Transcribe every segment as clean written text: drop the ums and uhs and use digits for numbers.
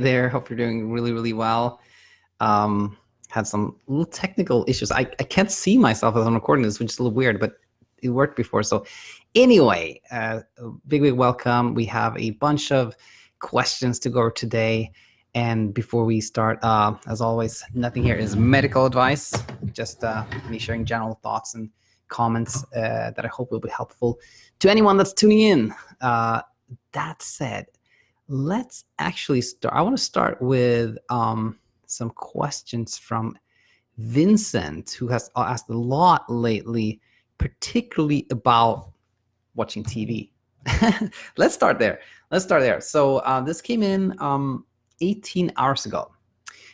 there. Hope you're doing really, really well. Had some little technical issues. I can't see myself as I'm recording this, which is a little weird, but it worked before. So anyway, big welcome. We have a bunch of questions to go over today. And before we start, as always, nothing here is medical advice, just me sharing general thoughts and comments that I hope will be helpful to anyone that's tuning in. That said, let's actually start. I want to start with some questions from Vincent, who has asked a lot lately, particularly about watching TV. Let's start there. So this came in 18 hours ago.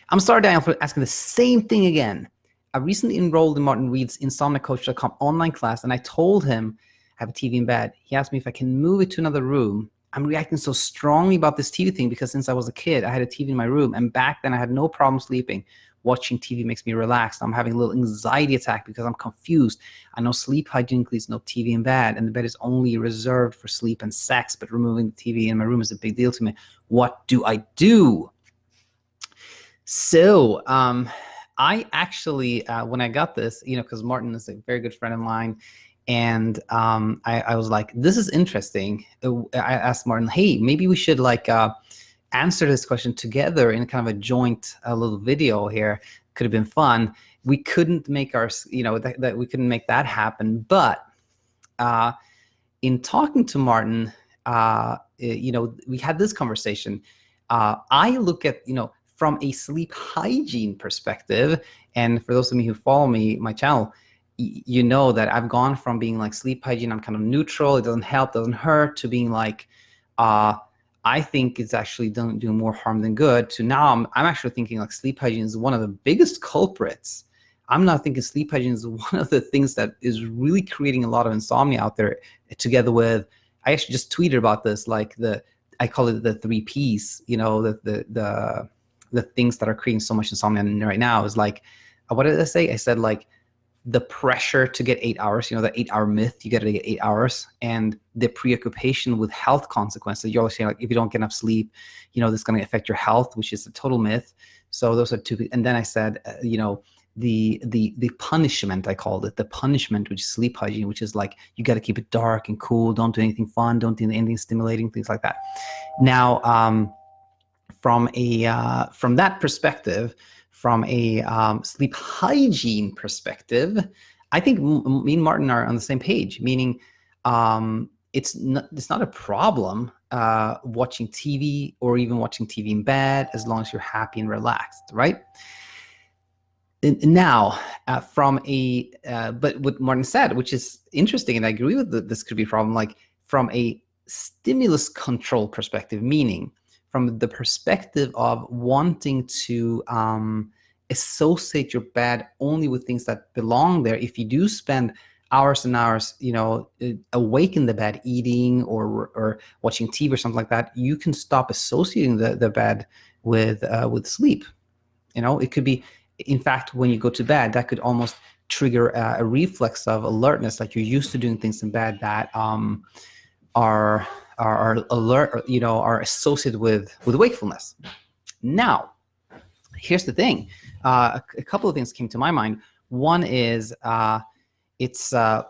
I'm sorry, Daniel, for asking the same thing again. I recently enrolled in Martin Reed's insomniacoach.com online class, and I told him I have a TV in bed. He asked me if I can move it to another room. I'm reacting so strongly about this TV thing because since I was a kid, I had a TV in my room, and back then I had no problem sleeping. Watching TV makes me relaxed. I'm having a little anxiety attack because I'm confused. I know sleep hygiene includes no TV in bed, and the bed is only reserved for sleep and sex, but removing the TV in my room is a big deal to me. What do I do? So I actually, when I got this, because Martin is a very good friend of mine, and I was like, this is interesting. I asked Martin, hey, maybe we should answer this question together in kind of a joint little video here. Could have been fun. We couldn't make our, that we couldn't make that happen. But in talking to Martin, we had this conversation. I look at, from a sleep hygiene perspective, and for those of you who follow my channel, you know that I've gone from being like sleep hygiene, I'm kind of neutral, it doesn't help, doesn't hurt, to being like, I think it's actually doing more harm than good, to now I'm actually thinking like sleep hygiene is one of the biggest culprits. I'm not thinking sleep hygiene is one of the things that is really creating a lot of insomnia out there, together with, I actually just tweeted about this, like I call it the 3 Ps, the things that are creating so much insomnia right now is like, what did I say? I said like, the pressure to get 8 hours, the 8-hour myth, you got to get 8 hours, and the preoccupation with health consequences. You're always saying like, if you don't get enough sleep, this is going to affect your health, which is a total myth. So those are 2. And then I said, the punishment, I called it the punishment, which is sleep hygiene, which is like, you got to keep it dark and cool. Don't do anything fun. Don't do anything stimulating, things like that. Now, from that perspective, from a sleep hygiene perspective, I think me and Martin are on the same page, meaning it's not a problem watching TV or even watching TV in bed, as long as you're happy and relaxed, right? Now, but what Martin said, which is interesting, and I agree with this could be a problem, like from a stimulus control perspective, meaning from the perspective of wanting to associate your bed only with things that belong there. If you do spend hours and hours, awake in the bed, eating or watching TV or something like that, you can stop associating the bed with sleep. It could be, in fact, when you go to bed, that could almost trigger a reflex of alertness, like you're used to doing things in bed that are alert, are associated with wakefulness. Now, here's the thing. A couple of things came to my mind. One is it's the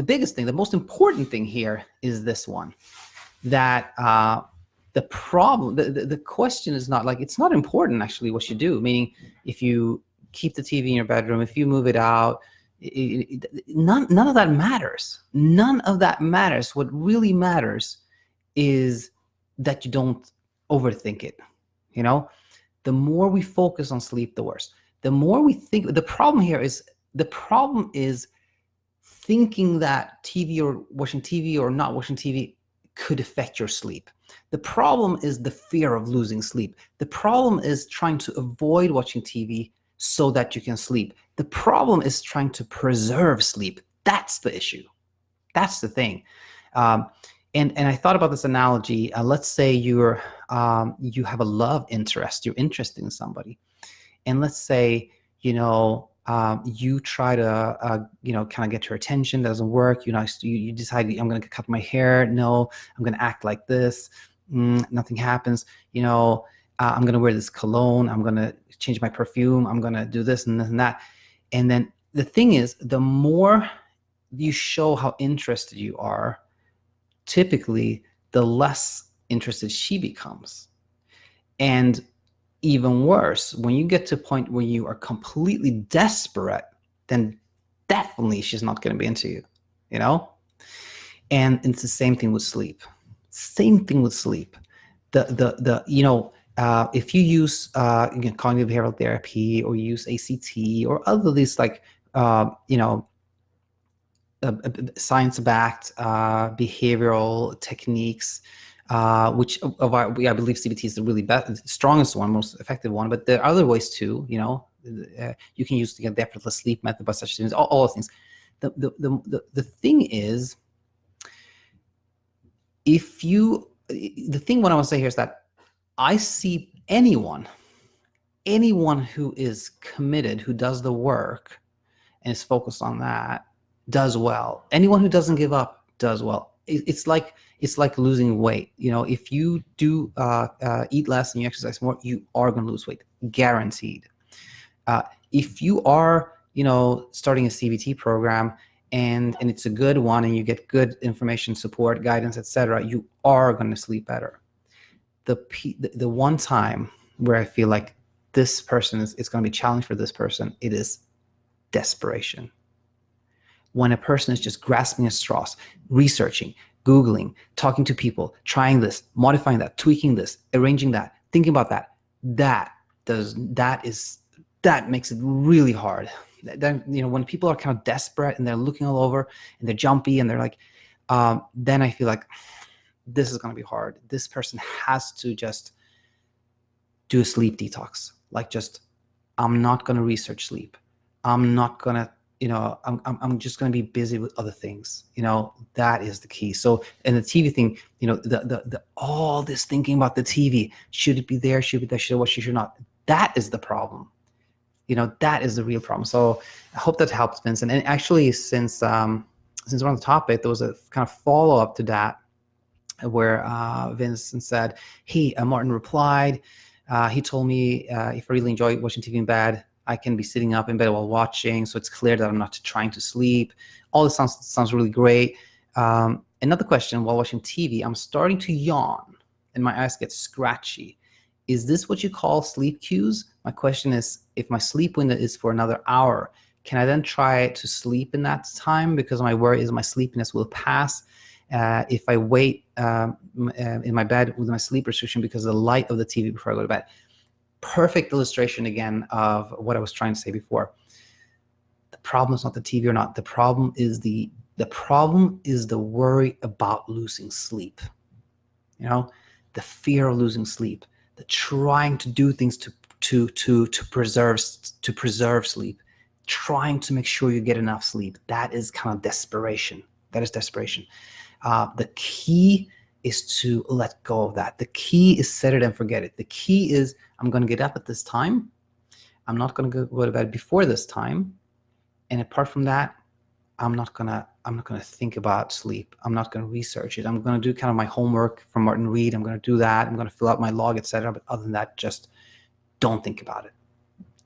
biggest thing, the most important thing here is this one, that the problem, the question is not like, it's not important actually what you do, meaning if you keep the TV in your bedroom, if you move it out, none of that matters. None of that matters. What really matters is that you don't overthink it. The more we focus on sleep, the worse. The more we think, the problem is thinking that TV or watching TV or not watching TV could affect your sleep. The problem is the fear of losing sleep. The problem is trying to avoid watching TV so that you can sleep. The problem is trying to preserve sleep. That's the issue. That's the thing. And I thought about this analogy. Let's say you have a love interest. You're interested in somebody, and let's say you try to kind of get her attention. Doesn't work. You decide, I'm going to cut my hair. No, I'm going to act like this. nothing happens. I'm going to wear this cologne. I'm going to change my perfume. I'm going to do this and this and that. And then the thing is, the more you show how interested you are, typically the less interested she becomes. And even worse, when you get to a point where you are completely desperate, then definitely she's not going to be into you, And it's the same thing with sleep. Same thing with sleep. If you use cognitive behavioral therapy, or use ACT, or other of these science-backed behavioral techniques, which I believe CBT is the really strongest one, most effective one. But there are other ways too. You can use the effortless sleep method by such things. All those things. The thing is, the thing what I want to say here is that I see anyone who is committed, who does the work and is focused on that, does well. Anyone who doesn't give up does well. It's like losing weight. If you do eat less and you exercise more, you are going to lose weight, guaranteed. If you are, starting a CBT program and it's a good one, and you get good information, support, guidance, etc., you are going to sleep better. The one time where I feel like this person it's going to be a challenge for this person, it is desperation. When a person is just grasping at straws, researching, Googling, talking to people, trying this, modifying that, tweaking this, arranging that, thinking about that, that makes it really hard. Then, when people are kind of desperate and they're looking all over and they're jumpy and they're like, then I feel like this is going to be hard. This person has to just do a sleep detox. I'm not going to research sleep. I'm not going to, I'm just going to be busy with other things. That is the key. So, and the TV thing, all this thinking about the TV, should it be there? Should it be there? Should it watch? Should not? That is the problem. That is the real problem. So I hope that helps, Vincent. And actually, since we're on the topic, there was a kind of follow-up to that where Vincent said, hey, Martin replied, he told me if I really enjoy watching TV in bed, I can be sitting up in bed while watching, so it's clear that I'm not trying to sleep. All this sounds really great. Another question: while watching TV, I'm starting to yawn and my eyes get scratchy. Is this what you call sleep cues? My question is, if my sleep window is for another hour, can I then try to sleep in that time? Because my worry is my sleepiness will pass if I wait in my bed with my sleep restriction because of the light of the TV before I go to bed. Perfect illustration again of what I was trying to say before. The problem is not the TV or not. The problem is the worry about losing sleep. The fear of losing sleep, the trying to do things to preserve sleep, trying to make sure you get enough sleep. That is kind of desperation. That is desperation. The key is to let go of that. The key is set it and forget it. The key is, I'm going to get up at this time. I'm not going to go to bed before this time. And apart from that, I'm not going to think about sleep. I'm not going to research it. I'm going to do kind of my homework from Martin Reed. I'm going to do that. I'm going to fill out my log, etc. But other than that, just don't think about it.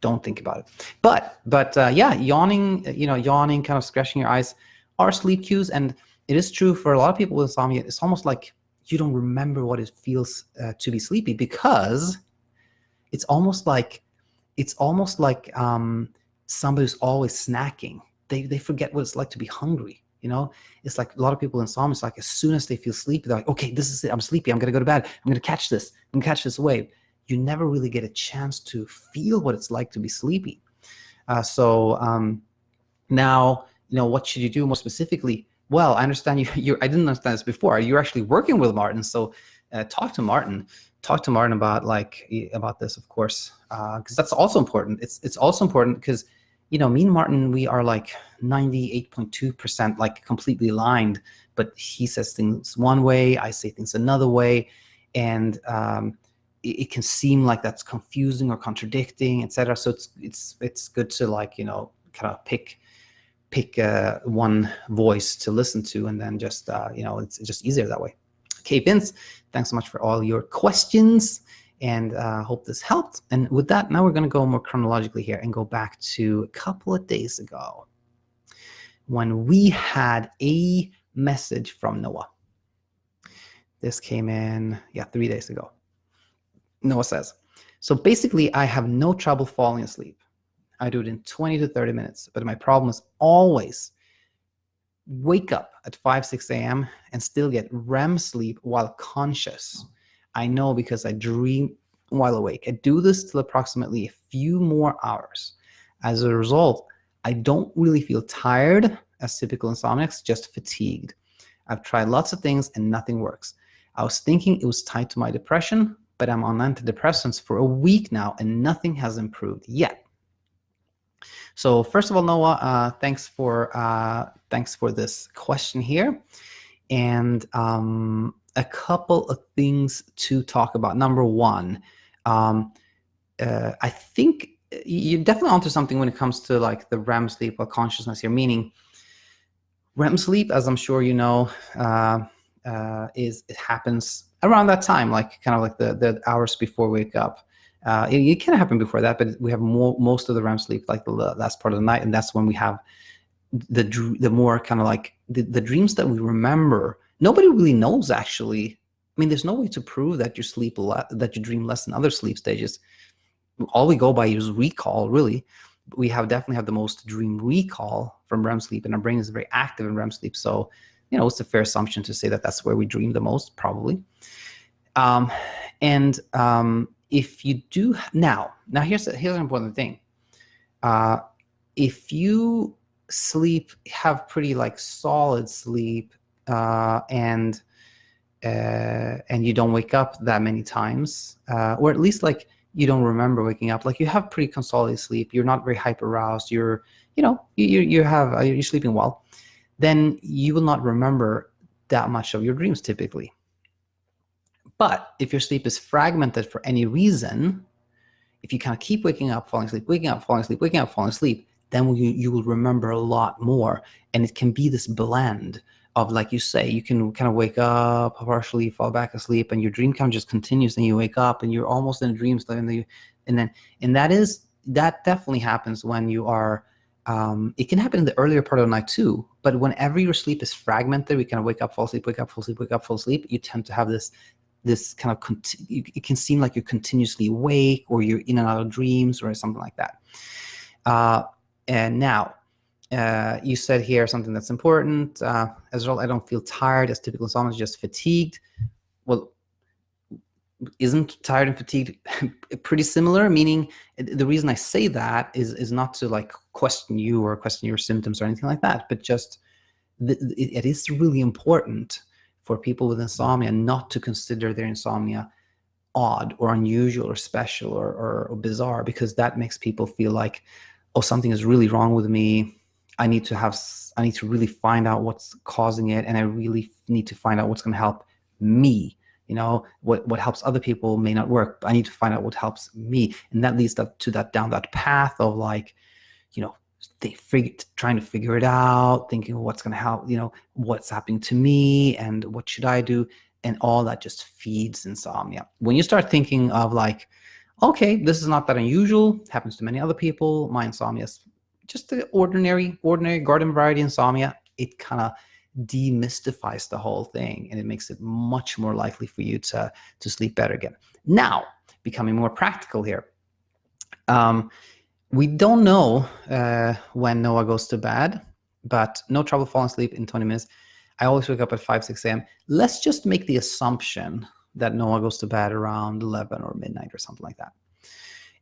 Don't think about it. But yeah, yawning, kind of scratching your eyes are sleep cues. And it is true for a lot of people with insomnia. It's almost like you don't remember what it feels to be sleepy, because it's almost like somebody who's always snacking. They forget what it's like to be hungry. It's like a lot of people in insomnia. It's like as soon as they feel sleepy, they're like, okay, this is it. I'm sleepy. I'm gonna go to bed. I'm gonna catch this. I'm gonna catch this wave. You never really get a chance to feel what it's like to be sleepy. Now, what should you do more specifically? Well, I understand you. I didn't understand this before. You're actually working with Martin, so talk to Martin. Talk to Martin about this, of course, because that's also important. It's also important because me and Martin, we are like 98.2% like completely aligned, but he says things one way, I say things another way, and it can seem like that's confusing or contradicting, etc. So it's good to kind of pick one voice to listen to, and then just it's just easier that way. Okay, Vince, thanks so much for all your questions, and hope this helped. And with that, now we're going to go more chronologically here and go back to a couple of days ago when we had a message from Noah. This came in, 3 days ago. Noah says, so basically I have no trouble falling asleep. I do it in 20 to 30 minutes, but my problem is always wake up at 5, 6 a.m. and still get REM sleep while conscious. I know because I dream while awake. I do this till approximately a few more hours. As a result, I don't really feel tired as typical insomniacs, just fatigued. I've tried lots of things and nothing works. I was thinking it was tied to my depression, but I'm on antidepressants for a week now and nothing has improved yet. So first of all, Noah, thanks for this question here, and a couple of things to talk about. Number one, I think you're definitely onto something when it comes to like the REM sleep or consciousness here. Meaning, REM sleep, as I'm sure you know, it happens around that time, like kind of like the hours before we wake up. It can happen before that, but we have most of the REM sleep like the last part of the night, and that's when we have the more kind of like the dreams that we remember. Nobody really knows, actually. I mean, there's no way to prove that that you dream less than other sleep stages. All we go by is recall, really. We definitely have the most dream recall from REM sleep, and our brain is very active in REM sleep. So, it's a fair assumption to say that that's where we dream the most, probably. If you do now here's an important thing. If you have pretty like solid sleep, and you don't wake up that many times, or at least like you don't remember waking up, like you have pretty consolidated sleep, you're not very hyper aroused, you're sleeping well, then you will not remember that much of your dreams typically. But if your sleep is fragmented for any reason, if you kind of keep waking up, falling asleep, waking up, falling asleep, waking up, falling asleep, then you will remember a lot more. And it can be this blend of, like you say, you can kind of wake up, partially fall back asleep, and your dream kind of just continues, and you wake up and you're almost in a dream state, and that definitely happens when you are. It can happen in the earlier part of the night too, but whenever your sleep is fragmented, we kind of wake up, fall asleep, wake up, fall asleep, wake up, fall asleep, you tend to have this kind of, it can seem like you're continuously awake, or you're in and out of dreams, or something like that. And now, you said here something that's important. As well, I don't feel tired as typical insomnia, just fatigued. Well, isn't tired and fatigued pretty similar? Meaning, the reason I say that is not to like question you or question your symptoms or anything like that, but just it is really important for people with insomnia not to consider their insomnia odd or unusual or special or bizarre, because that makes people feel like, oh, something is really wrong with me. I need to really find out what's causing it, and I really need to find out what's going to help me. What helps other people may not work, but I need to find out what helps me. And that leads down that path of like, trying to figure it out, thinking what's going to help, what's happening to me and what should I do? And all that just feeds insomnia. When you start thinking of like, okay, this is not that unusual, happens to many other people, my insomnia is just the ordinary garden variety insomnia, it kind of demystifies the whole thing, and it makes it much more likely for you to sleep better again. Now, becoming more practical here. We don't know when Noah goes to bed, but no trouble falling asleep in 20 minutes. I always wake up at 5, 6 a.m. Let's just make the assumption that Noah goes to bed around 11 or midnight or something like that,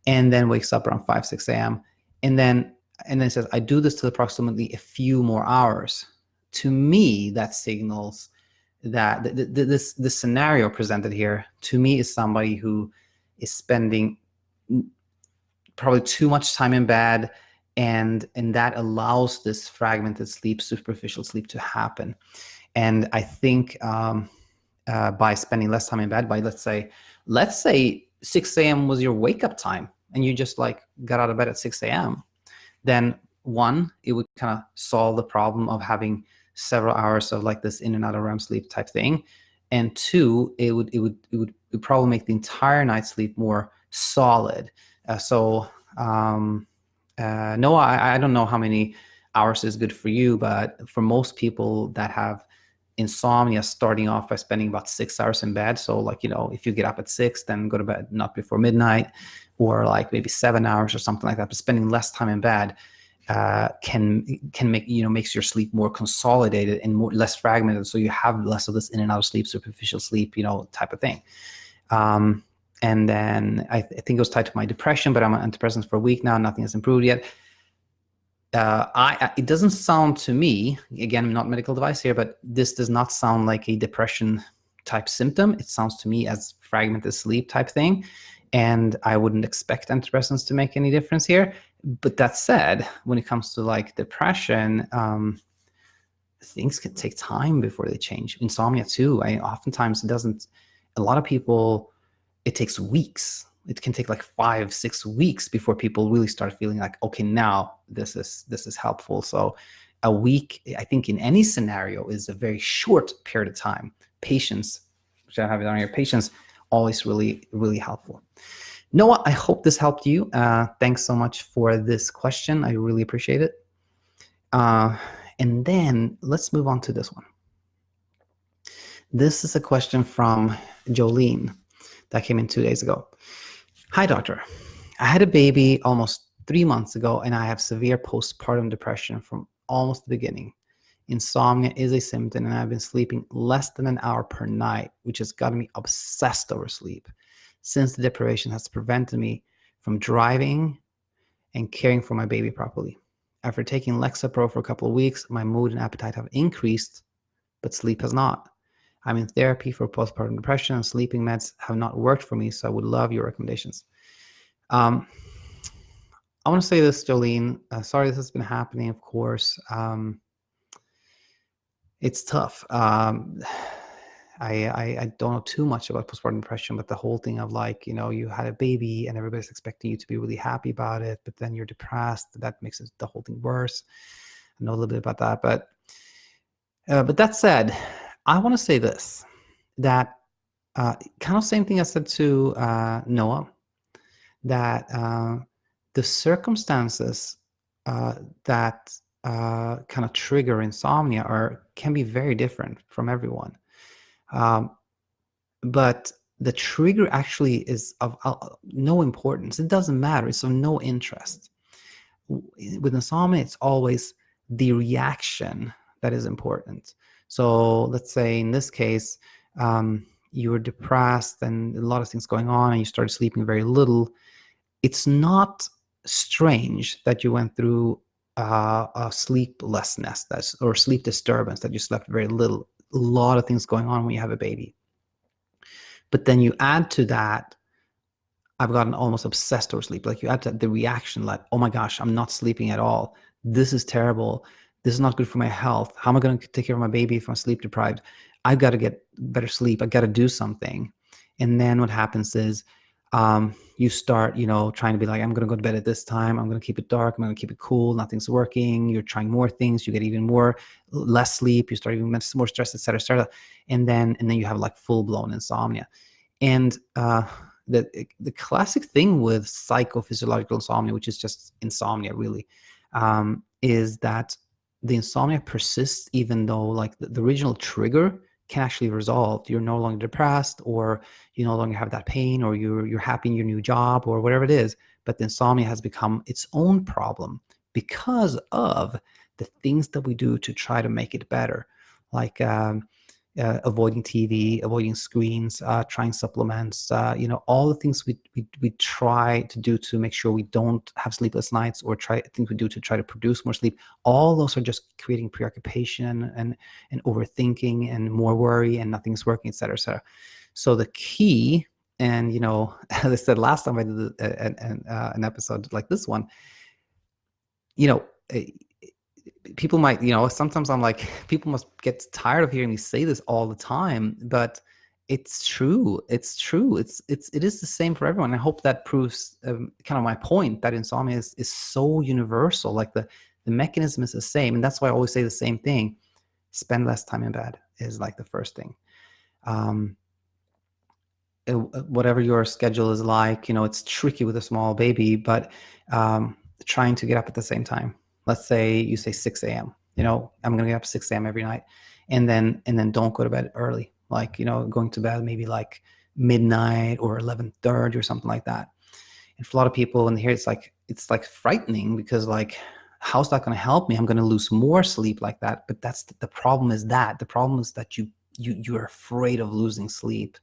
and then wakes up around 5, 6 a.m. And then says, I do this till approximately a few more hours. To me, that signals that this scenario presented here, to me, is somebody who is spending probably too much time in bed, and that allows this fragmented sleep, superficial sleep to happen. And I think by spending less time in bed, by let's say 6 a.m. was your wake up time, and you just like got out of bed at 6 a.m., then one, it would kind of solve the problem of having several hours of like this in and out of REM sleep type thing. and two, it would probably make the entire night's sleep more solid. Noah, I don't know how many hours is good for you, but for most people that have insomnia, starting off by spending about 6 hours in bed. So like, if you get up at 6, then go to bed not before midnight, or like maybe 7 hours or something like that. But spending less time in bed can make, makes your sleep more consolidated and less fragmented. So you have less of this in and out of sleep, superficial sleep, type of thing. And then I think it was tied to my depression, but I'm on antidepressants for a week now. Nothing has improved yet. It doesn't sound to me, again, I'm not a medical device here, but this does not sound like a depression type symptom. It sounds to me as fragmented sleep type thing. And I wouldn't expect antidepressants to make any difference here. But that said, when it comes to like depression, things can take time before they change. Insomnia too. Oftentimes it doesn't, a lot of people, it takes weeks. It can take like 5-6 weeks before people really start feeling like, okay, now this is helpful. So a week, I think in any scenario, is a very short period of time. Patience, which I have it on here, patience, always really, really helpful. Noah, I hope this helped you. Thanks so much for this question. I really appreciate it. And then let's move on to this one. This is a question from Joleen that came in 2 days ago. Hi, doctor. I had a baby almost 3 months ago, and I have severe postpartum depression from almost the beginning. Insomnia is a symptom, and I've been sleeping less than an hour per night, which has gotten me obsessed over sleep. Since the deprivation has prevented me from driving and caring for my baby properly. After taking Lexapro for a couple of weeks, my mood and appetite have increased, but sleep has not. I'm in therapy for postpartum depression, and sleeping meds have not worked for me, so I would love your recommendations. I want to say this, Joleen. Sorry this has been happening, of course. It's tough. I don't know too much about postpartum depression, but the whole thing of like, you had a baby and everybody's expecting you to be really happy about it, but then you're depressed. That makes the whole thing worse. I know a little bit about that, but that said, I want to say this, that kind of same thing I said to Noah, that the circumstances that kind of trigger insomnia can be very different from everyone. But the trigger actually is of no importance. It doesn't matter. It's of no interest. With insomnia, it's always the reaction that is important. So let's say in this case, you were depressed and a lot of things going on and you started sleeping very little. It's not strange that you went through a sleeplessness or sleep disturbance, that you slept very little. A lot of things going on when you have a baby. But then you add to that, I've gotten almost obsessed over sleep. Like you add to the reaction, like, oh my gosh, I'm not sleeping at all. This is terrible. This is not good for my health. How am I going to take care of my baby if I'm sleep deprived? I've got to get better sleep. I've got to do something. And then what happens is you start, trying to be like, I'm going to go to bed at this time. I'm going to keep it dark. I'm going to keep it cool. Nothing's working. You're trying more things. You get even less sleep. You start even more stressed, et cetera, et cetera. And then you have like full blown insomnia. And the classic thing with psychophysiological insomnia, which is just insomnia really, is that the insomnia persists even though like the original trigger can actually resolve. You're no longer depressed, or you no longer have that pain, or you're happy in your new job, or whatever it is. But the insomnia has become its own problem because of the things that we do to try to make it better, like avoiding TV, avoiding screens, trying supplements, all the things we try to do to make sure we don't have sleepless nights, or things we do to try to produce more sleep. All those are just creating preoccupation and overthinking and more worry, and nothing's working, et cetera, et cetera. So the key, and as I said last time I did an episode like this one, people might, sometimes I'm like, people must get tired of hearing me say this all the time, but it's true. It's true. It is the same for everyone. I hope that proves kind of my point, that insomnia is so universal. Like the mechanism is the same. And that's why I always say the same thing. Spend less time in bed is like the first thing. um, whatever your schedule is like, it's tricky with a small baby, but trying to get up at the same time. Let's say you say 6 a.m. I'm going to get up 6 a.m. every night, and then don't go to bed early. Like, going to bed maybe like midnight or 11:30 or something like that. And for a lot of people in here, it's like frightening, because like, how's that going to help me? I'm going to lose more sleep like that. But that's the problem. The problem is that you're afraid of losing sleep,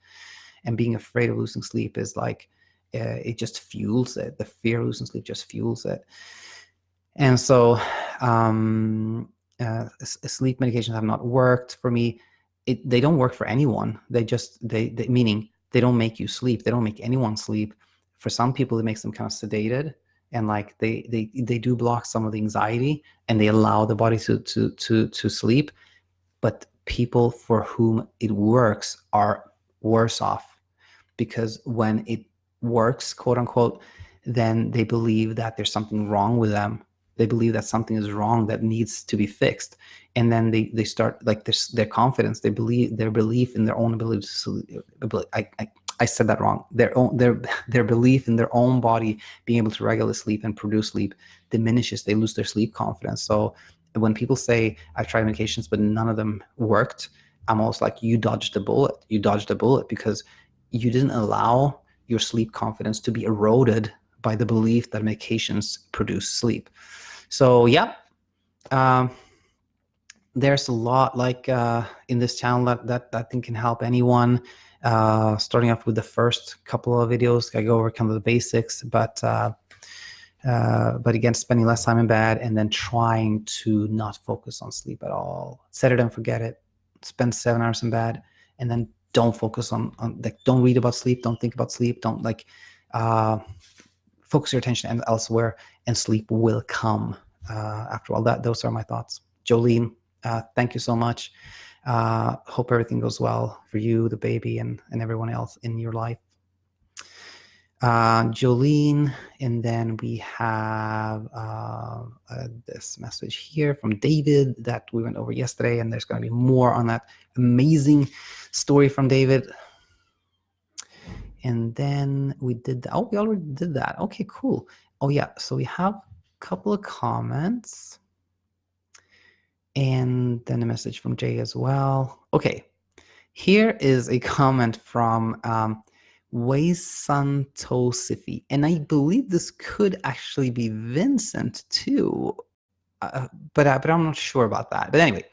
and being afraid of losing sleep is like, it just fuels it. The fear of losing sleep just fuels it. And so sleep medications have not worked for me. They don't work for anyone. They meaning they don't make you sleep. They don't make anyone sleep. For some people, it makes them kind of sedated, and like they do block some of the anxiety, and they allow the body to sleep. But people for whom it works are worse off, because when it works, quote unquote, then they believe that there's something wrong with them. They believe that something is wrong that needs to be fixed. And then they start, like, their confidence, their belief in their own ability to sleep. I said that wrong. Their belief in their own body being able to regulate sleep and produce sleep diminishes. They lose their sleep confidence. So when people say, I've tried medications, but none of them worked, I'm almost like, you dodged a bullet. You dodged a bullet because you didn't allow your sleep confidence to be eroded by the belief that medications produce sleep. So yeah, there's a lot like in this channel that I think can help anyone. Starting off with the first couple of videos, I go over kind of the basics, but again, spending less time in bed, and then trying to not focus on sleep at all. Set it and forget it. Spend 7 hours in bed, and then don't focus on like, don't read about sleep, don't think about sleep, don't like focus your attention elsewhere, and sleep will come after all that. Those are my thoughts. Joleen, thank you so much. Hope everything goes well for you, the baby, and everyone else in your life. Joleen, and then we have this message here from David that we went over yesterday, and there's going to be more on that amazing story from David. And then we did that. Oh, we already did that. Okay, cool. Oh yeah, so we have a couple of comments, and then a message from Jay as well. Okay, here is a comment from weiszsantosify, and I believe this could actually be Vincent too, but I'm not sure about that. But anyway,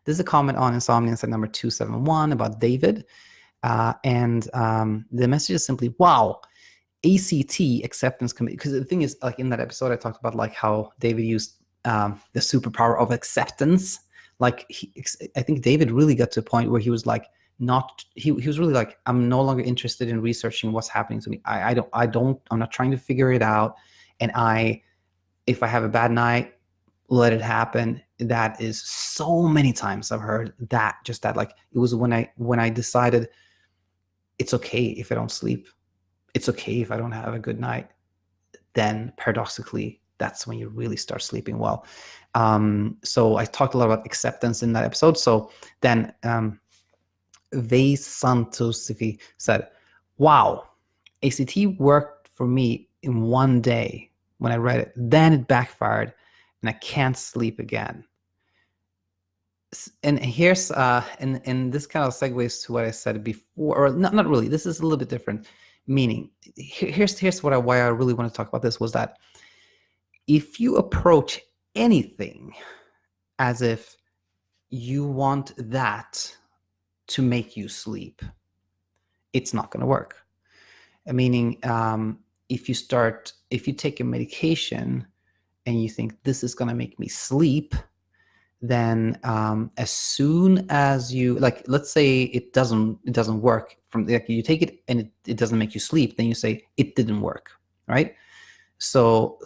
this is a comment on Insomnia Insight number 271 about David, and the message is simply, wow, ACT, acceptance committee. Because the thing is, like, in that episode I talked about like how David used the superpower of acceptance. Like, I think David really got to a point where he was like, he was really like, I'm no longer interested in researching what's happening to me. I'm not trying to figure it out. And if I have a bad night, let it happen. That is so many times I've heard that, just that. Like, it was when I decided it's okay if I don't sleep. It's okay if I don't have a good night. Then paradoxically, that's when you really start sleeping well. So I talked a lot about acceptance in that episode. So then weiszsantosify said, wow, ACT worked for me in one day when I read it. Then it backfired and I can't sleep again. And here's and this kind of segues to what I said before, or not really. This is a little bit different. Meaning, here's why I really want to talk about this, was that if you approach anything as if you want that to make you sleep, it's not going to work. Meaning, if you take a medication and you think this is going to make me sleep, then as soon as you, like, let's say it doesn't work, from like, you take it and it doesn't make you sleep, then you say it didn't work, right? So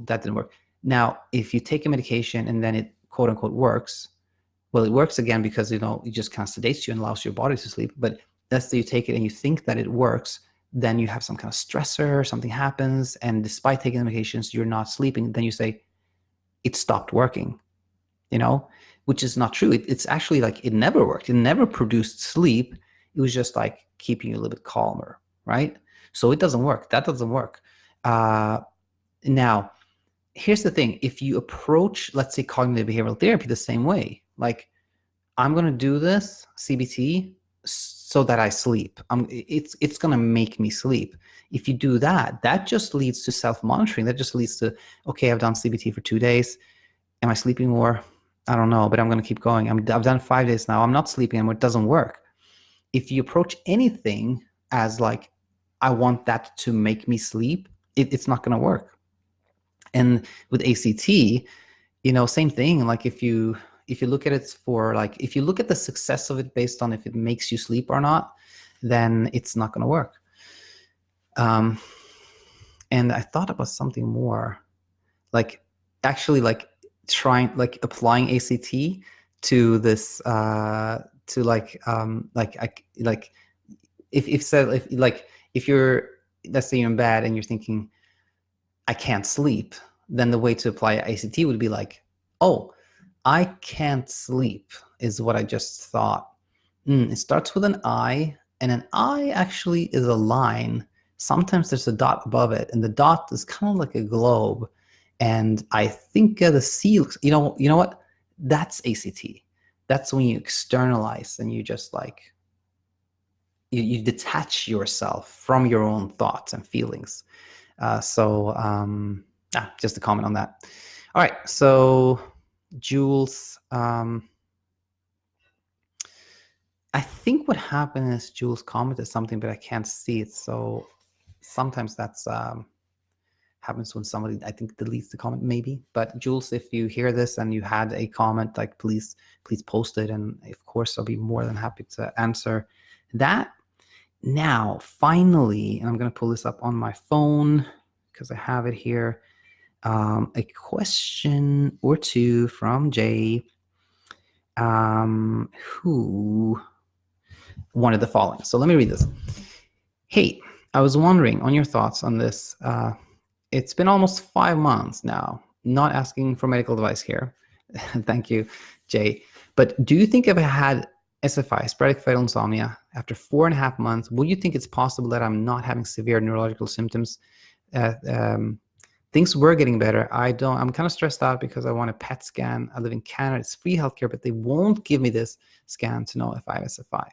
that didn't work. Now, if you take a medication and then it quote unquote works, well, it works again because it just kind of sedates you and allows your body to sleep. But let's say you take it and you think that it works, then you have some kind of stressor, something happens, and despite taking the medications, you're not sleeping. Then you say it stopped working. Which is not true. It's actually like it never worked. It never produced sleep. It was just like keeping you a little bit calmer, right? So it doesn't work. That doesn't work. Now, here's the thing. If you approach, let's say, cognitive behavioral therapy the same way, like, I'm going to do this CBT so that I sleep. It's going to make me sleep. If you do that, that just leads to self-monitoring. That just leads to, okay, I've done CBT for 2 days. Am I sleeping more? I don't know, but I'm going to keep going. I've done 5 days now. I'm not sleeping anymore. It doesn't work. If you approach anything as like, I want that to make me sleep, it's not going to work. And with ACT, same thing. Like if you look at it for like, if you look at the success of it based on if it makes you sleep or not, then it's not going to work. And I thought about something more, like actually like applying ACT to this, if you're, let's say you're in bed and you're thinking, I can't sleep, then the way to apply ACT would be like, oh, I can't sleep is what I just thought. It starts with an I, and an I actually is a line. Sometimes there's a dot above it, and the dot is kind of like a globe. And I think the C looks, you know what? That's ACT. That's when you externalize and you just like, you detach yourself from your own thoughts and feelings. Just a comment on that. All right, so Jules, I think what happened is Jules commented something, but I can't see it. So sometimes that's happens when somebody, I think, deletes the comment maybe. But Jules, if you hear this and you had a comment, like please post it, and of course I'll be more than happy to answer that. Now, finally, and I'm going to pull this up on my phone because I have it here. A question or two from Jay, who wanted the following. So let me read this. Hey, I was wondering on your thoughts on this. It's been almost 5 months now. Not asking for medical advice here. Thank you, Jay. But do you think if I had SFI, sporadic fatal insomnia, after 4.5 months, would you think it's possible that I'm not having severe neurological symptoms? Things were getting better. I'm kind of stressed out because I want a PET scan. I live in Canada. It's free healthcare, but they won't give me this scan to know if I have SFI.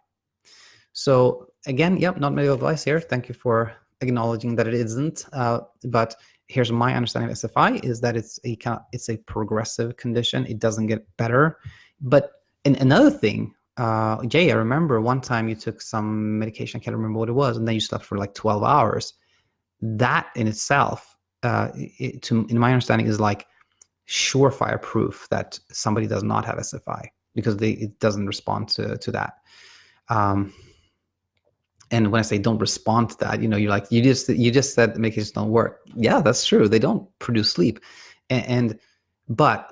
So again, yep, not medical advice here. Thank you for acknowledging that it isn't. But here's my understanding of SFI is that it's a progressive condition. It doesn't get better. But another thing, Jay, I remember one time you took some medication. I can't remember what it was, and then you slept for like 12 hours. That in itself, in my understanding, is like surefire proof that somebody does not have SFI because it doesn't respond to that. And when I say don't respond to that, you're like, you just said the medications don't work. Yeah, that's true. They don't produce sleep, but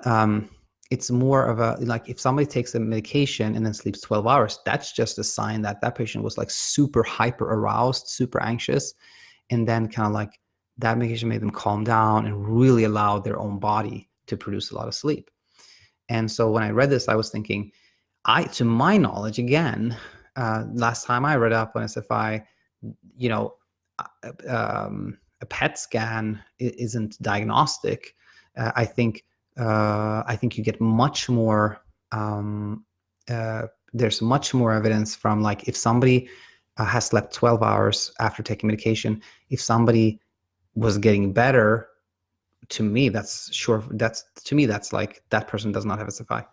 it's more of a, like, if somebody takes a medication and then sleeps 12 hours, that's just a sign that that patient was like super hyper aroused, super anxious, and then kind of like that medication made them calm down and really allowed their own body to produce a lot of sleep. And so when I read this, I was thinking, to my knowledge, again, last time I read up on SFI, a PET scan isn't diagnostic. I think you get much more. There's much more evidence from, like, if somebody has slept 12 hours after taking medication, if somebody was getting better, to me that's like that person does not have SFI.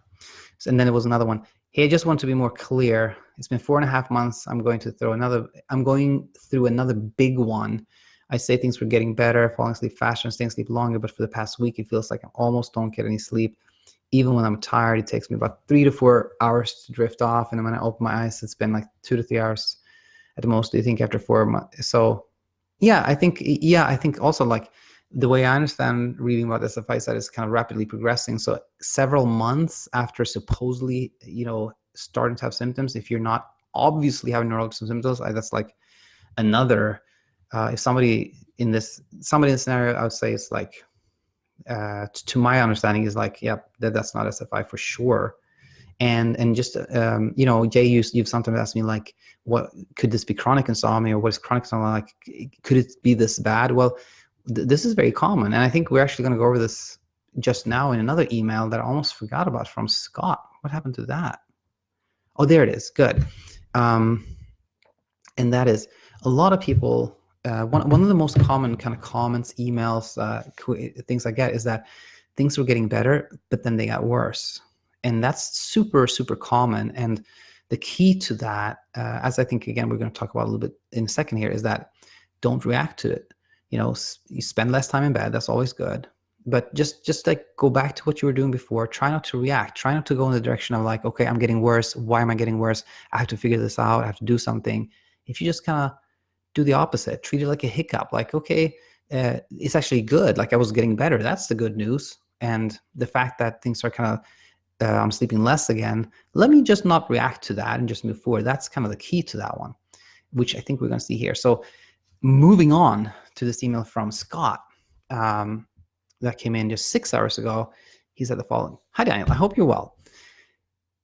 And then there was another one. Hey, I just want to be more clear. It's been 4.5 months. I'm going through another big one. I say things were getting better, falling asleep faster and staying asleep longer, but for the past week, it feels like I almost don't get any sleep. Even when I'm tired, it takes me about 3 to 4 hours to drift off. And then when I open my eyes, it's been like 2 to 3 hours at the most, do you think, after 4 months? So I think also, like, the way I understand reading about SFI is that it's kind of rapidly progressing. So several months after supposedly, starting to have symptoms, if you're not obviously having neurological symptoms, that's like another, if somebody in this scenario, I would say it's like, to my understanding is like, yeah, that's not SFI for sure. And just Jay, you've sometimes asked me like, what could this be, chronic insomnia, or what is chronic insomnia like? Could it be this bad? Well, this is very common, and I think we're actually going to go over this just now in another email that I almost forgot about from Scott. What happened to that? Oh, there it is. Good. And that is, a lot of people, one of the most common kind of comments, emails, things I get is that things were getting better, but then they got worse. And that's super, super common. And the key to that, as I think, again, we're going to talk about a little bit in a second here, is that don't react to it. You spend less time in bed. That's always good. But just like go back to what you were doing before. Try not to react. Try not to go in the direction of like, okay, I'm getting worse. Why am I getting worse? I have to figure this out. I have to do something. If you just kind of do the opposite, treat it like a hiccup, like, okay, it's actually good. Like I was getting better. That's the good news. And the fact that things are kind of, I'm sleeping less again, let me just not react to that and just move forward. That's kind of the key to that one, which I think we're going to see here. So moving on to this email from Scott, that came in just 6 hours ago. He said the following: "Hi Daniel, I hope you're well.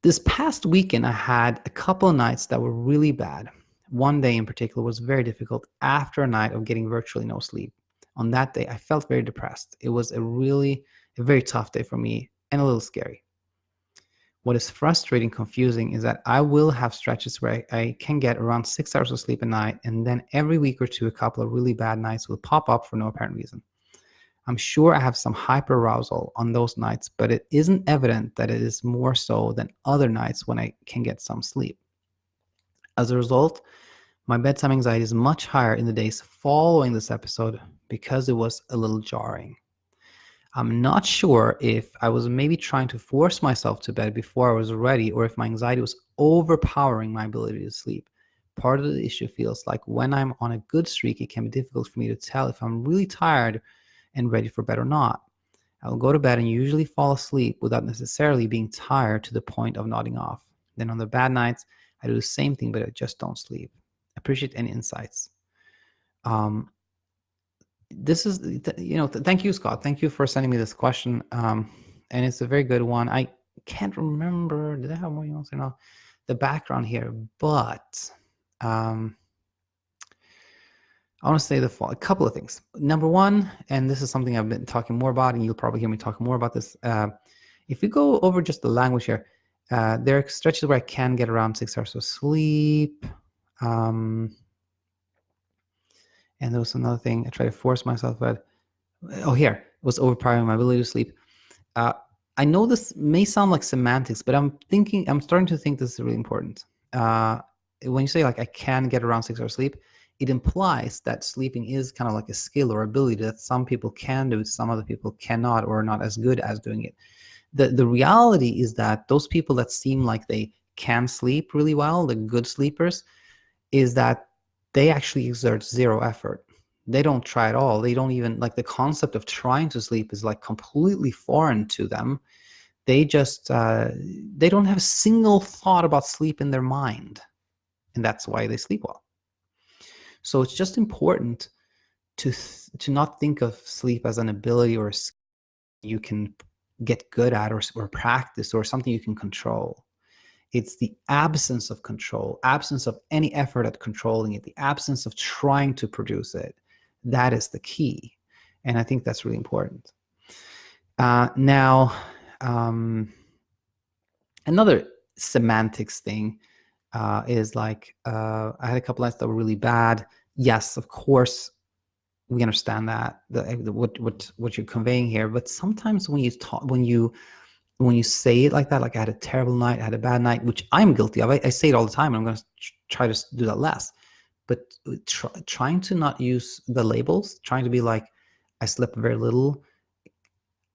This past weekend I had a couple of nights that were really bad. One day in particular was very difficult after a night of getting virtually no sleep. On that day I felt very depressed. It was a very tough day for me and a little scary. What is frustrating, confusing is that I will have stretches where I can get around 6 hours of sleep a night, and then every week or two a couple of really bad nights will pop up for no apparent reason. I'm sure I have some hyperarousal on those nights, but it isn't evident that it is more so than other nights when I can get some sleep. As a result, my bedtime anxiety is much higher in the days following this episode because it was a little jarring. I'm not sure if I was maybe trying to force myself to bed before I was ready, or if my anxiety was overpowering my ability to sleep. Part of the issue feels like when I'm on a good streak, it can be difficult for me to tell if I'm really tired and ready for bed or not. I will go to bed and usually fall asleep without necessarily being tired to the point of nodding off. Then on the bad nights, I do the same thing, but I just don't sleep. Appreciate any insights." This is, thank you, Scott. Thank you for sending me this question. And it's a very good one. I can't remember, did I have more emails or not? The background here, but I want to say a couple of things. Number one, and this is something I've been talking more about, and you'll probably hear me talk more about this. If we go over just the language here, there are stretches where I can get around 6 hours of sleep. And there was another thing. I try to force myself, but here it was overpowering my ability to sleep. I know this may sound like semantics, but I'm starting to think this is really important. When you say like I can get around 6 hours sleep, it implies that sleeping is kind of like a skill or ability that some people can do, some other people cannot, or are not as good as doing it. The reality is that those people that seem like they can sleep really well, the good sleepers, is that they actually exert zero effort. They don't try at all. They don't even, like, the concept of trying to sleep is like completely foreign to them. They just, they don't have a single thought about sleep in their mind. And that's why they sleep well. So it's just important to not think of sleep as an ability or a skill you can get good at, or practice, or something you can control. It's the absence of control, absence of any effort at controlling it, the absence of trying to produce it. That is the key. And I think that's really important. Now, another semantics thing is like, I had a couple nights that were really bad. Yes, of course, we understand that, what you're conveying here. But sometimes when you say it like that, like I had a terrible night, I had a bad night, which I'm guilty of. I say it all the time, and I'm going to try to do that less. But trying to not use the labels, trying to be like, I slept very little.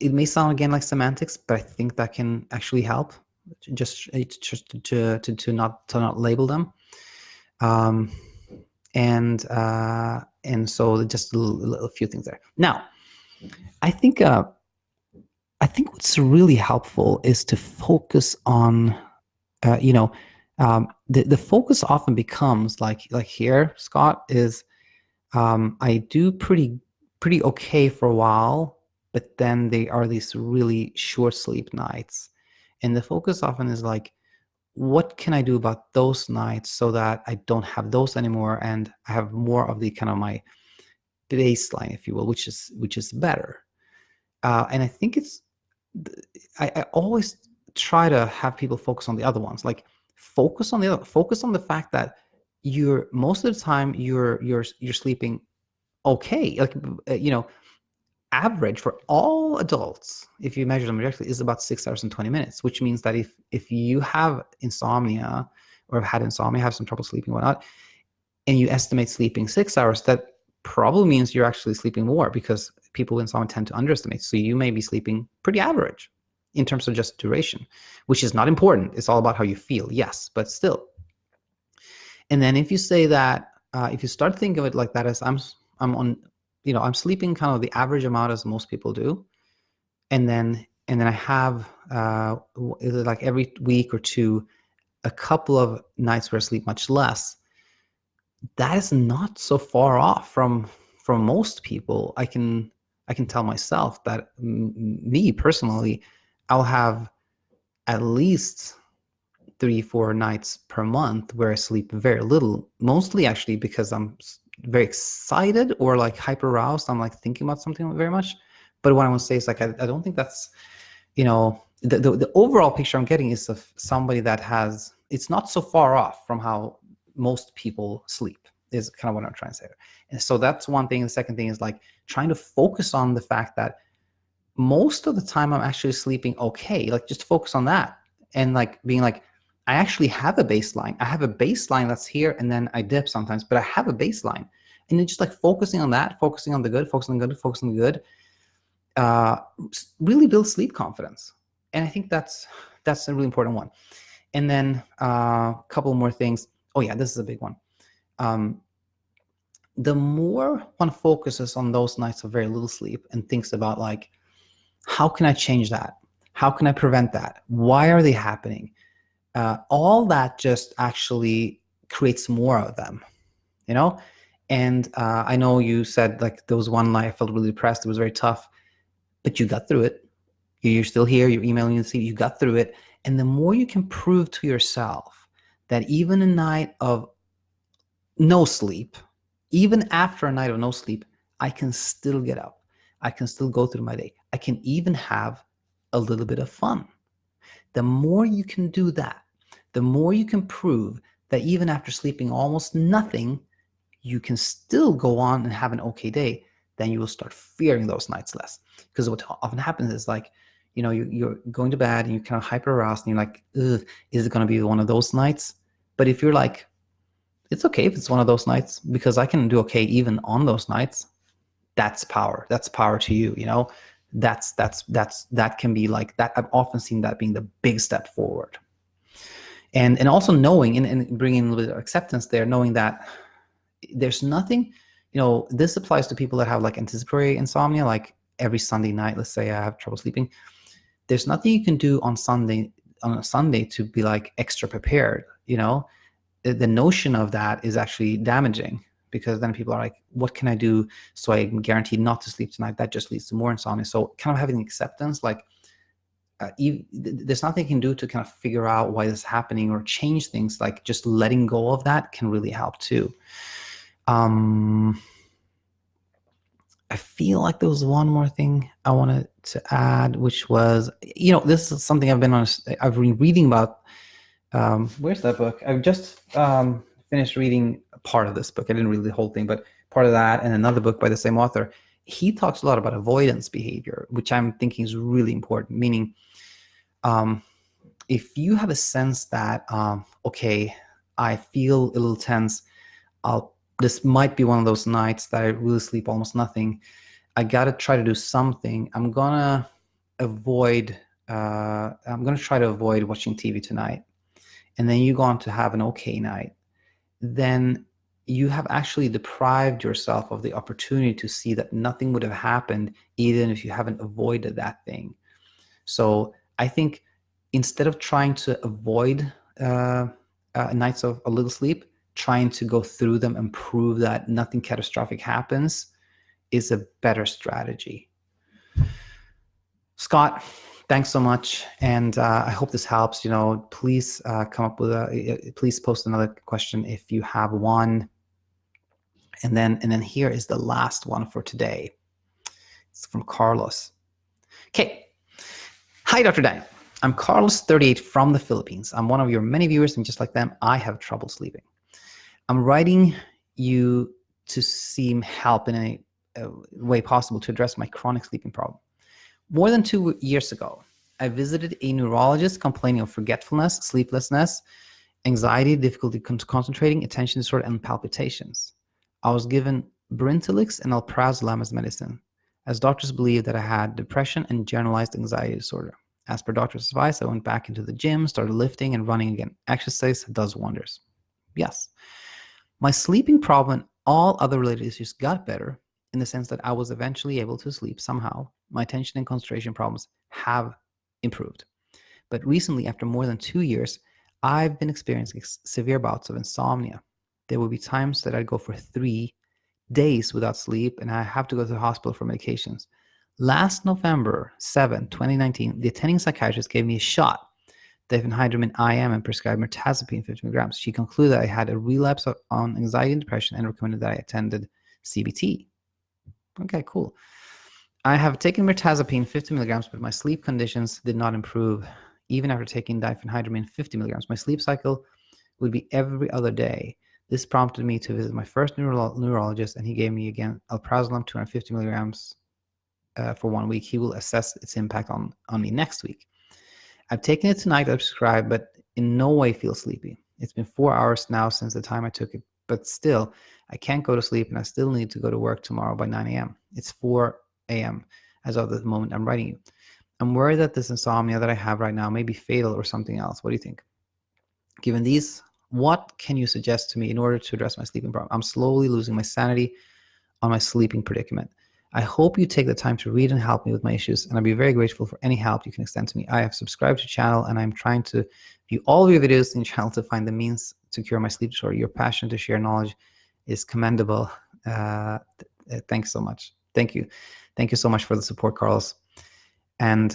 It may sound again like semantics, but I think that can actually help. Just to not label them. And so just a few things there. Now, I think what's really helpful is to focus on, the focus often becomes like here, Scott, is I do pretty okay for a while, but then they are these really short sleep nights. And the focus often is like, what can I do about those nights so that I don't have those anymore, and I have more of the kind of my baseline, if you will, which is better. And I think I always try to have people focus on the other ones. Like, focus on the fact that you're most of the time you're sleeping okay. Like, average for all adults, if you measure them directly, is about 6 hours and 20 minutes, which means that if you have insomnia or have had insomnia, have some trouble sleeping, whatnot, and you estimate sleeping 6 hours, that probably means you're actually sleeping more, because people with insomnia tend to underestimate. So you may be sleeping pretty average in terms of just duration, which is not important. It's all about how you feel, yes, but still. And then if you say that, if you start thinking of it like that, as I'm sleeping kind of the average amount as most people do, and then I have like every week or two a couple of nights where I sleep much less. That is not so far off from most people. I can tell myself that me personally, I'll have at least 3-4 nights per month where I sleep very little, mostly actually because I'm very excited or like hyper aroused. I'm like thinking about something very much. But what I want to say is like, I don't think that's, the overall picture I'm getting is of somebody that has, it's not so far off from how most people sleep, is kind of what I'm trying to say. And so that's one thing. The second thing is like trying to focus on the fact that most of the time I'm actually sleeping okay. Like, just focus on that, and like being like, I actually have a baseline. I have a baseline that's here, and then I dip sometimes, but I have a baseline. And then just like focusing on that, focusing on the good, focusing on the good, focusing on the good, really builds sleep confidence. And I think that's a really important one. And then a couple more things. Oh yeah, this is a big one. The more one focuses on those nights of very little sleep and thinks about like, how can I change that? How can I prevent that? Why are they happening? All that just actually creates more of them, And I know you said like there was one night I felt really depressed. It was very tough, but you got through it. You're still here. You're emailing, you got through it. And the more you can prove to yourself that even a night of no sleep, even after a night of no sleep, I can still get up. I can still go through my day. I can even have a little bit of fun. The more you can do that, the more you can prove that even after sleeping almost nothing, you can still go on and have an okay day, then you will start fearing those nights less. Because what often happens is like, you're going to bed and you're kind of hyper aroused and you're like, ugh, is it going to be one of those nights? But if you're like, it's okay if it's one of those nights because I can do okay even on those nights, that's power. That's power to you, that can be like that. I've often seen that being the big step forward. And also knowing and bringing a little bit of acceptance there, knowing that there's nothing, this applies to people that have like anticipatory insomnia, like every Sunday night, let's say I have trouble sleeping. There's nothing you can do on a Sunday to be like extra prepared, The notion of that is actually damaging, because then people are like, what can I do so I am guaranteed not to sleep tonight? That just leads to more insomnia. So kind of having acceptance, like there's nothing you can do to kind of figure out why this is happening or change things. Like just letting go of that can really help too. I feel like there was one more thing I wanted to add, which was, this is something I've been reading about. Where's that book? I've just finished reading a part of this book. I didn't read the whole thing, but part of that, and another book by the same author. He talks a lot about avoidance behavior, which I'm thinking is really important. Meaning, if you have a sense that, okay, I feel a little tense, this might be one of those nights that I really sleep almost nothing. I got to try to do something. I'm going to try to avoid watching TV tonight. And then you go on to have an okay night. Then you have actually deprived yourself of the opportunity to see that nothing would have happened even if you haven't avoided that thing. So I think instead of trying to avoid nights of a little sleep, trying to go through them and prove that nothing catastrophic happens is a better strategy. Scott, Thanks so much, and I hope this helps. Please come up with please post another question if you have one, and then here is the last one for today. It's from Carlos. Okay, hi, Dr. Dan. I'm Carlos, 38, from the Philippines. I'm one of your many viewers, and just like them, I have trouble sleeping. I'm writing you to seek help in any way possible to address my chronic sleeping problem. More than 2 years ago, I visited a neurologist complaining of forgetfulness, sleeplessness, anxiety, difficulty concentrating, attention disorder, and palpitations. I was given Brintellix and alprazolam as medicine, as doctors believed that I had depression and generalized anxiety disorder. As per doctor's advice, I went back into the gym, started lifting and running again. Exercise does wonders. Yes. My sleeping problem and all other related issues got better in the sense that I was eventually able to sleep somehow. My attention and concentration problems have improved. But recently, after more than 2 years, I've been experiencing severe bouts of insomnia. There will be times that I'd go for 3 days without sleep, and I have to go to the hospital for medications. Last November 7, 2019, the attending psychiatrist gave me a shot, diphenhydramine IM, and prescribed mirtazapine 50 milligrams. She concluded that I had a relapse on anxiety and depression and recommended that I attended CBT. Okay, cool. I have taken mirtazapine 50 milligrams, but my sleep conditions did not improve. Even after taking diphenhydramine 50 milligrams, my sleep cycle would be every other day. This prompted me to visit my first neurologist, and he gave me again alprazolam 250 milligrams for 1 week. He will assess its impact on me next week. I've taken it tonight as prescribed, but in no way feel sleepy. It's been 4 hours now since the time I took it, but still, I can't go to sleep, and I still need to go to work tomorrow by 9 a.m. It's 4 a.m. as of the moment I'm writing you. I'm worried that this insomnia that I have right now may be fatal or something else. What do you think? Given these, what can you suggest to me in order to address my sleeping problem? I'm slowly losing my sanity on my sleeping predicament. I hope you take the time to read and help me with my issues, and I'd be very grateful for any help you can extend to me. I have subscribed to your channel, and I'm trying to view all of your videos in your channel to find the means to cure my sleep disorder. Your passion to share knowledge is commendable. Thanks so much. Thank you. Thank you so much for the support, Carlos. And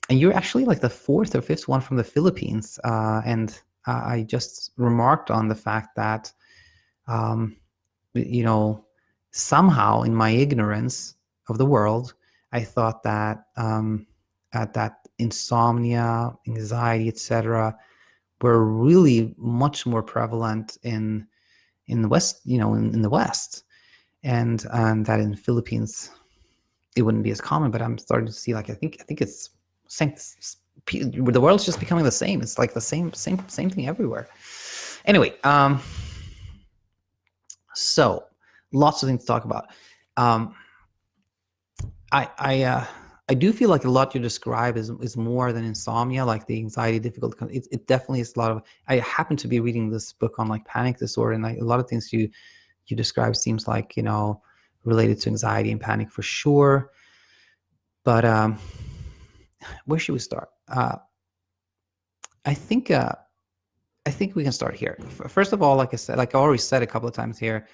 you're actually like the 4th or 5th one from the Philippines. And I just remarked on the fact that, somehow in my ignorance of the world, I thought that that insomnia, anxiety, etc., were really much more prevalent in the West, in the West, and that in the Philippines it wouldn't be as common. But I'm starting to see, like, I think it's the world's just becoming the same. It's like the same thing everywhere. Anyway, so lots of things to talk about. I do feel like a lot you describe is more than insomnia, like the anxiety, difficulty. It definitely is a lot of. I happen to be reading this book on like panic disorder, and a lot of things you describe seems like related to anxiety and panic for sure. But where should we start? I think we can start here. First of all, like I already said a couple of times here,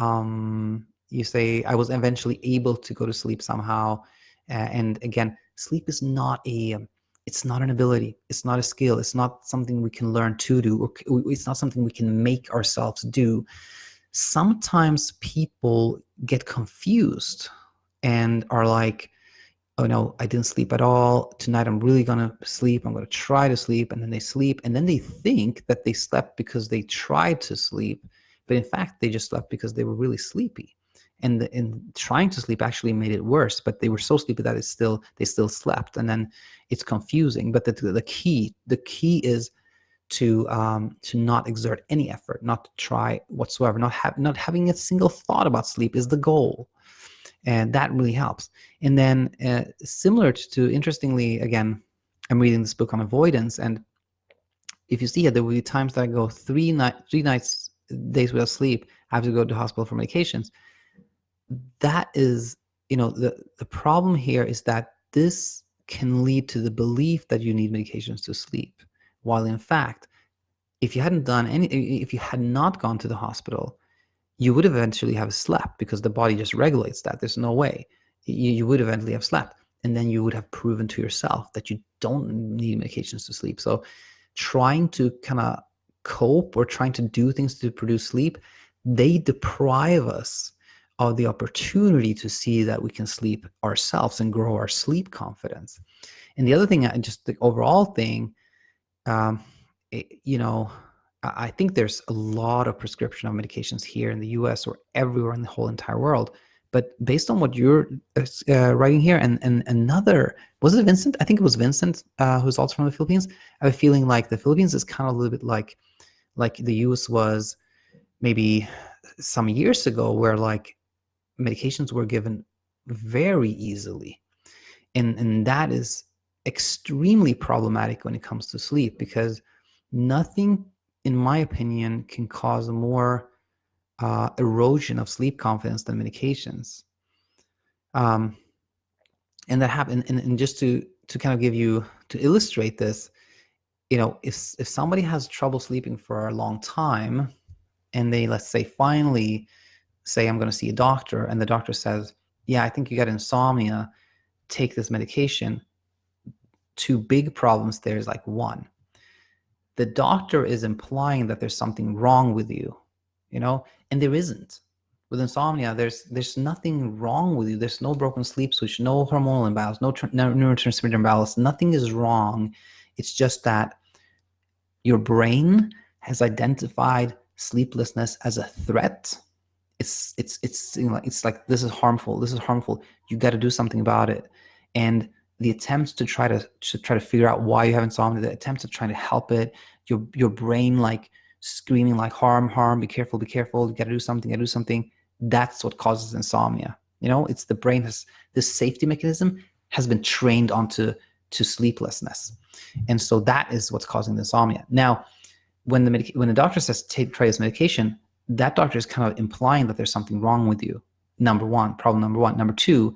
you say I was eventually able to go to sleep somehow. And again, sleep is not it's not an ability. It's not a skill. It's not something we can learn to do. Or it's not something we can make ourselves do. Sometimes people get confused and are like, oh no, I didn't sleep at all. Tonight I'm really going to sleep. I'm going to try to sleep. And then they sleep. And then they think that they slept because they tried to sleep. But in fact, they just slept because they were really sleepy. And trying to sleep actually made it worse. But they were so sleepy that they still slept. And then it's confusing. But the key is to not exert any effort, not to try whatsoever, not having a single thought about sleep is the goal. And that really helps. And then similar to, interestingly, again, I'm reading this book on avoidance, and if you see it, there will be times that I go 3 days without sleep. I have to go to the hospital for medications. That is, the problem here is that this can lead to the belief that you need medications to sleep, while in fact, if you had not gone to the hospital, you would eventually have slept because the body just regulates that. There's no way. You would eventually have slept. and then you would have proven to yourself that you don't need medications to sleep. So trying to kind of cope or trying to do things to produce sleep, they deprive us of the opportunity to see that we can sleep ourselves and grow our sleep confidence. And the other thing, just the overall thing, I think there's a lot of prescription of medications here in the US or everywhere in the whole entire world. But based on what you're writing here, and another, was it Vincent? I think it was Vincent, who's also from the Philippines. I have a feeling like the Philippines is kind of a little bit like the US was maybe some years ago, where like medications were given very easily. And that is extremely problematic when it comes to sleep, because nothing, in my opinion, can cause more erosion of sleep confidence than medications. And that happened. And just to kind of give you, to illustrate this, if somebody has trouble sleeping for a long time, and they, let's say, finally say, I'm going to see a doctor, and the doctor says, yeah, I think you got insomnia, take this medication. Two big problems there is like, one, the doctor is implying that there's something wrong with you, and there isn't. With insomnia, there's nothing wrong with you. There's no broken sleep switch, no hormonal imbalance, no neurotransmitter imbalance. Nothing is wrong. It's just that your brain has identified sleeplessness as a threat. It's like, this is harmful. You got to do something about it. And the attempts to try to figure out why you have insomnia, the attempts to try to help it, your brain like screaming like, harm, be careful, you got to do something. That's what causes insomnia. It's the brain has this safety mechanism has been trained onto sleeplessness, and so that is what's causing the insomnia. Now, when the doctor says try this medication, that doctor is kind of implying that there's something wrong with you. Problem number one. Number two,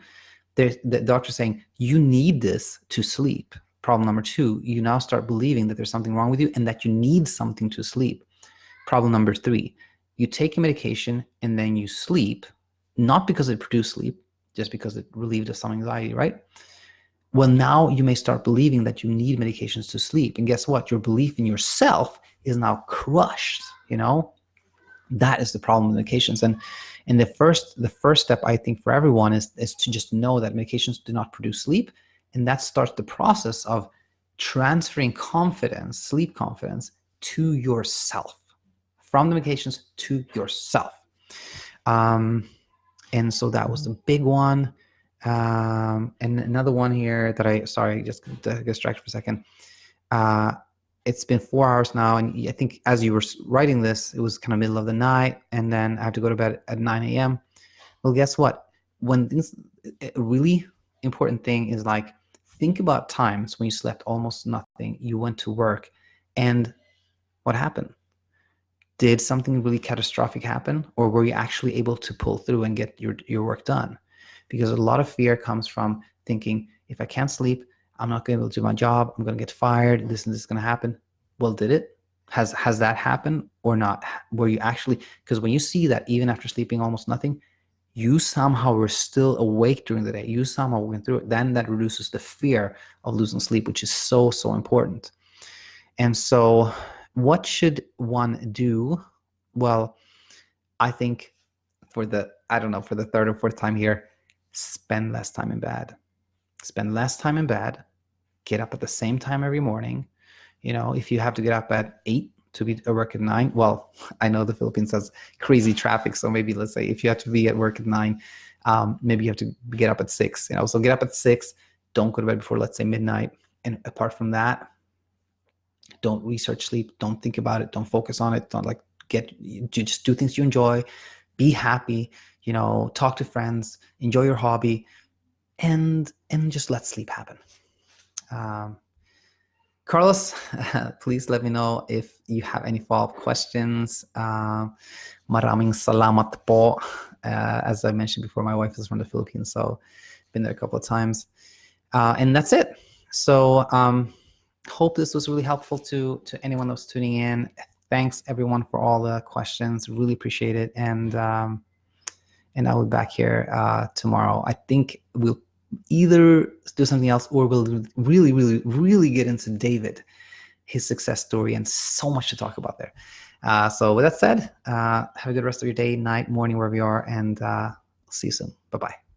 the doctor's saying you need this to sleep. Problem number two, you now start believing that there's something wrong with you and that you need something to sleep. Problem number three, you take a medication and then you sleep, not because it produced sleep, just because it relieved of some anxiety, right? Well, now you may start believing that you need medications to sleep. And guess what? Your belief in yourself is now crushed, That is the problem with medications. And the first step, I think, for everyone is to just know that medications do not produce sleep. And that starts the process of transferring sleep confidence, to yourself, from the medications to yourself. And so that was the big one. And another one here that just get distracted for a second. It's been 4 hours now, and I think as you were writing this, it was kind of middle of the night, and then I have to go to bed at 9 a.m. Well, guess what? A really important thing is, like, think about times when you slept almost nothing, you went to work, and what happened? Did something really catastrophic happen, or were you actually able to pull through and get your work done? Because a lot of fear comes from thinking, if I can't sleep, I'm not going to be able to do my job. I'm going to get fired. This and this is going to happen. Well, did it? Has that happened or not? Were you actually, because when you see that even after sleeping almost nothing, you somehow were still awake during the day, you somehow went through it, then that reduces the fear of losing sleep, which is so, so important. And so what should one do? Well, I think for the third or fourth time here, spend less time in bed. Spend less time in bed. Get up at the same time every morning. If you have to get up at 8 to be at work at 9, well, I know the Philippines has crazy traffic, so maybe let's say if you have to be at work at 9, maybe you have to get up at 6. So get up at 6. Don't go to bed before, let's say, midnight. And apart from that, don't research sleep. Don't think about it. Don't focus on it. Don't just do things you enjoy. Be happy. Talk to friends. Enjoy your hobby. And just let sleep happen. Carlos, please let me know if you have any follow-up questions. Maraming salamat po. As I mentioned before, my wife is from the Philippines, so been there a couple of times. And that's it. So hope this was really helpful to anyone that was tuning in. Thanks everyone for all the questions. Really appreciate it. And I'll be back here tomorrow. I think we'll either do something else, or we'll really, really, really get into David, his success story, and so much to talk about there. So with that said, have a good rest of your day, night, morning, wherever you are, and see you soon. Bye-bye.